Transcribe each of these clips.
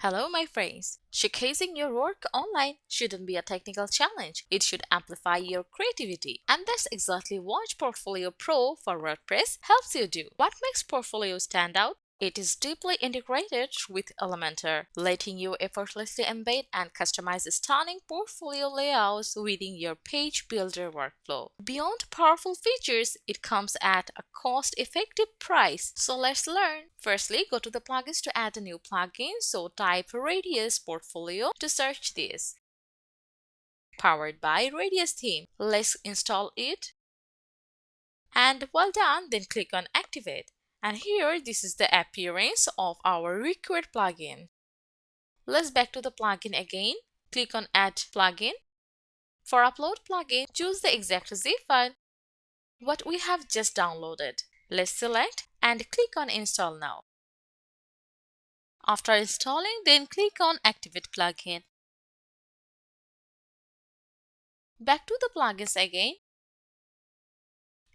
Hello, my friends. Showcasing your work online shouldn't be a technical challenge. It should amplify your creativity. And that's exactly what Portfolio Pro for WordPress helps you do. What makes Portfolio stand out? It is deeply integrated with Elementor, letting you effortlessly embed and customize stunning portfolio layouts within your page builder workflow. Beyond powerful features, it comes at a cost-effective price. So let's learn. Firstly, go to the plugins to add a new plugin. So type Radius Portfolio to search this. Powered by Radius theme. Let's install it. And while done, then click on Activate. And here, this is the appearance of our required plugin. Let's back to the plugin again. Click on Add Plugin. For Upload plugin, choose the exact zip file what we have just downloaded. Let's select and click on Install now. After installing, then click on Activate plugin. Back to the plugins again.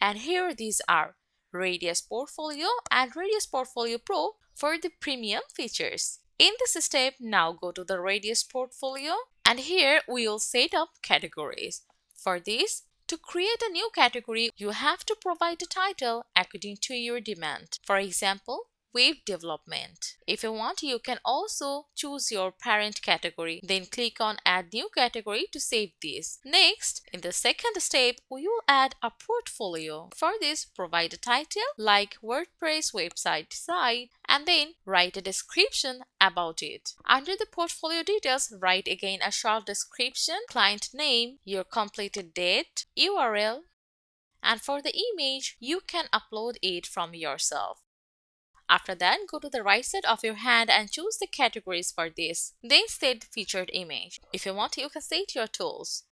And here these are Radius Portfolio and Radius Portfolio Pro for the premium features. In this step, now go to the Radius Portfolio and here we will set up categories. For this, to create a new category, you have to provide a title according to your demand. For example, web development. If you want, you can also choose your parent category. Then click on Add New Category to save this. Next, in the second step, we will add a portfolio. For this, provide a title like WordPress website design and then write a description about it. Under the portfolio details, write again a short description, client name, your completed date, URL, and for the image, you can upload it from yourself. After that, go to the right side of your hand and choose the categories for this. Then set the featured image. If you want, you can set your tools.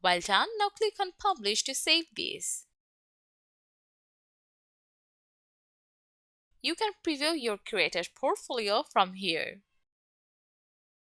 While done, now click on Publish to save this. You can preview your created portfolio from here.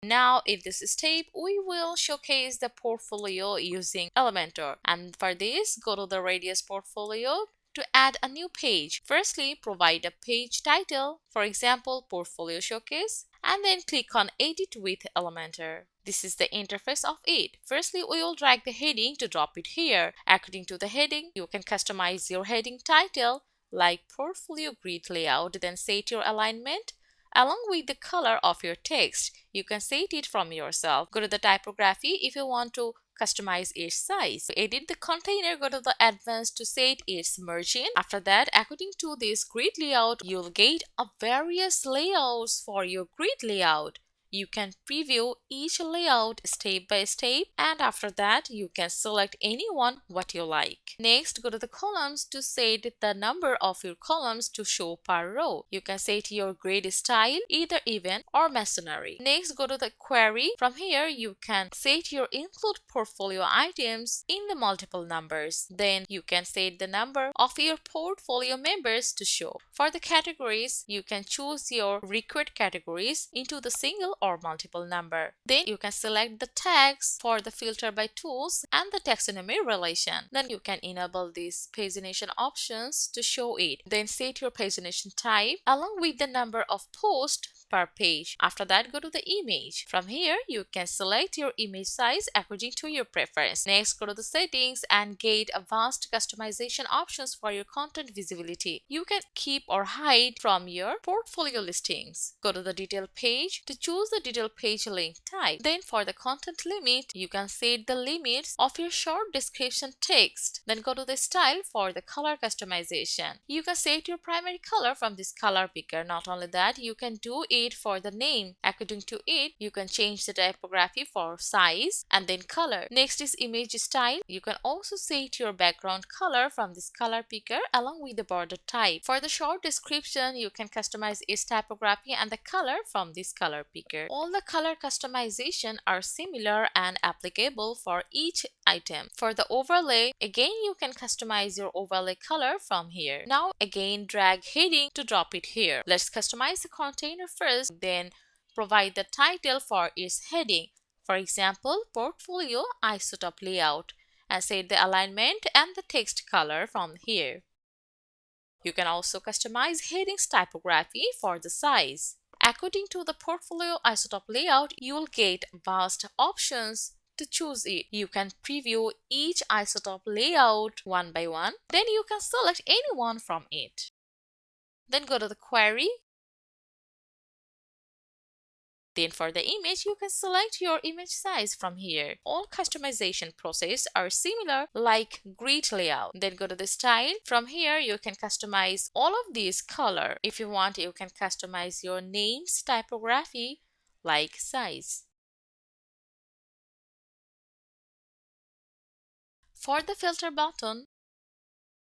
Now, in this step, we will showcase the portfolio using Elementor. And for this, go to the Radius Portfolio to add a new page. Firstly, provide a page title, for example, Portfolio Showcase, and then click on Edit with Elementor. This is the interface of it. Firstly, we will drag the heading to drop it here. According to the heading, you can customize your heading title like Portfolio Grid Layout, then set your alignment along with the color of your text. You can set it from yourself. Go to the typography if you want to customize its size. To edit the container, go to the advanced to set its margin. After that, according to this grid layout, you'll get a various layouts for your grid layout. You can preview each layout step by step, and after that you can select any one what you like. Next, go to the columns to set the number of your columns to show per row. You can set your grid style either even or masonry. Next, go to the query. From here you can set your include portfolio items in the multiple numbers. Then you can set the number of your portfolio members to show. For the categories, you can choose your required categories into the single or multiple number. Then you can select the tags for the filter by tools and the taxonomy relation. Then you can enable these pagination options to show it. Then set your pagination type along with the number of posts per page. After that, go to the image. From here, you can select your image size according to your preference. Next, go to the settings and get advanced customization options for your content visibility. You can keep or hide from your portfolio listings. Go to the detail page to choose the detail page link type. Then for the content limit, you can set the limits of your short description text. Then go to the style for the color customization. You can set your primary color from this color picker. Not only that, you can do it for the name. According to it, you can change the typography for size and then color. Next is image style. You can also set your background color from this color picker along with the border type. For the short description, you can customize its typography and the color from this color picker. All the color customization are similar and applicable for each item. For the overlay, again you can customize your overlay color from here. Now again drag heading to drop it here. Let's customize the container first, then provide the title for its heading. For example, Portfolio Isotope Layout, and set the alignment and the text color from here. You can also customize headings typography for the size. According to the portfolio isotope layout, you will get vast options to choose it. You can preview each isotope layout one by one. Then you can select any one from it. Then go to the query. Then for the image, you can select your image size from here. All customization processes are similar like grid layout. Then go to the style. From here, you can customize all of these color. If you want, you can customize your names, typography, like size. For the filter button,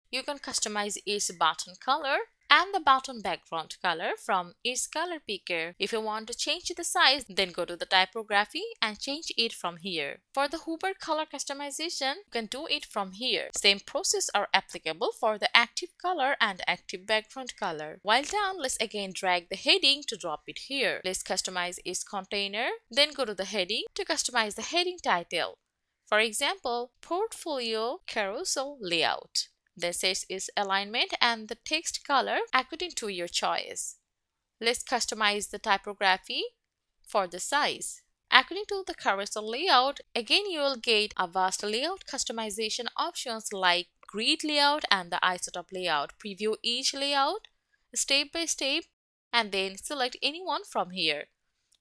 you can customize its button color and the button background color from its color picker. If you want to change the size, then go to the typography and change it from here. For the hover color customization, you can do it from here. Same process are applicable for the active color and active background color. While done, let's again drag the heading to drop it here. Let's customize its container. Then go to the heading to customize the heading title. For example, Portfolio Carousel Layout. Then set its alignment and the text color according to your choice. Let's customize the typography for the size. According to the carousel layout, again you will get a vast layout customization options like grid layout and the isotope layout. Preview each layout step by step and then select any one from here.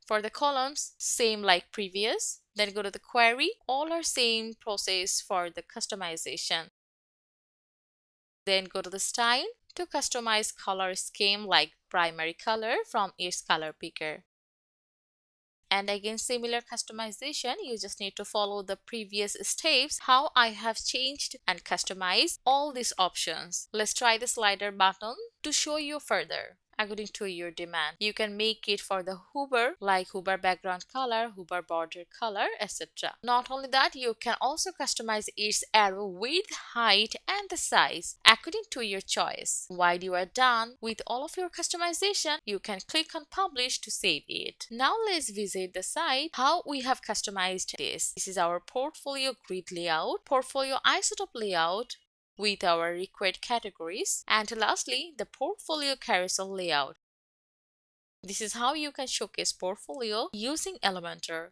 For the columns, same like previous. Then go to the query. All are same process for the customization. Then go to the style to customize color scheme like primary color from its color picker. And again, similar customization, you just need to follow the previous steps how I have changed and customized all these options. Let's try the slider button to show you further. According to your demand, you can make it for the hover like hover background color, hover border color, etc. Not only that, you can also customize its arrow width, height and the size according to your choice. While you are done with all of your customization, you can click on publish to save it. Now let's visit the site how we have customized this. This is our portfolio grid layout, portfolio isotope layout with our required categories, and lastly the portfolio carousel layout. This is how you can showcase portfolio using Elementor.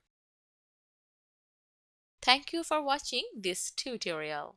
Thank you for watching this tutorial.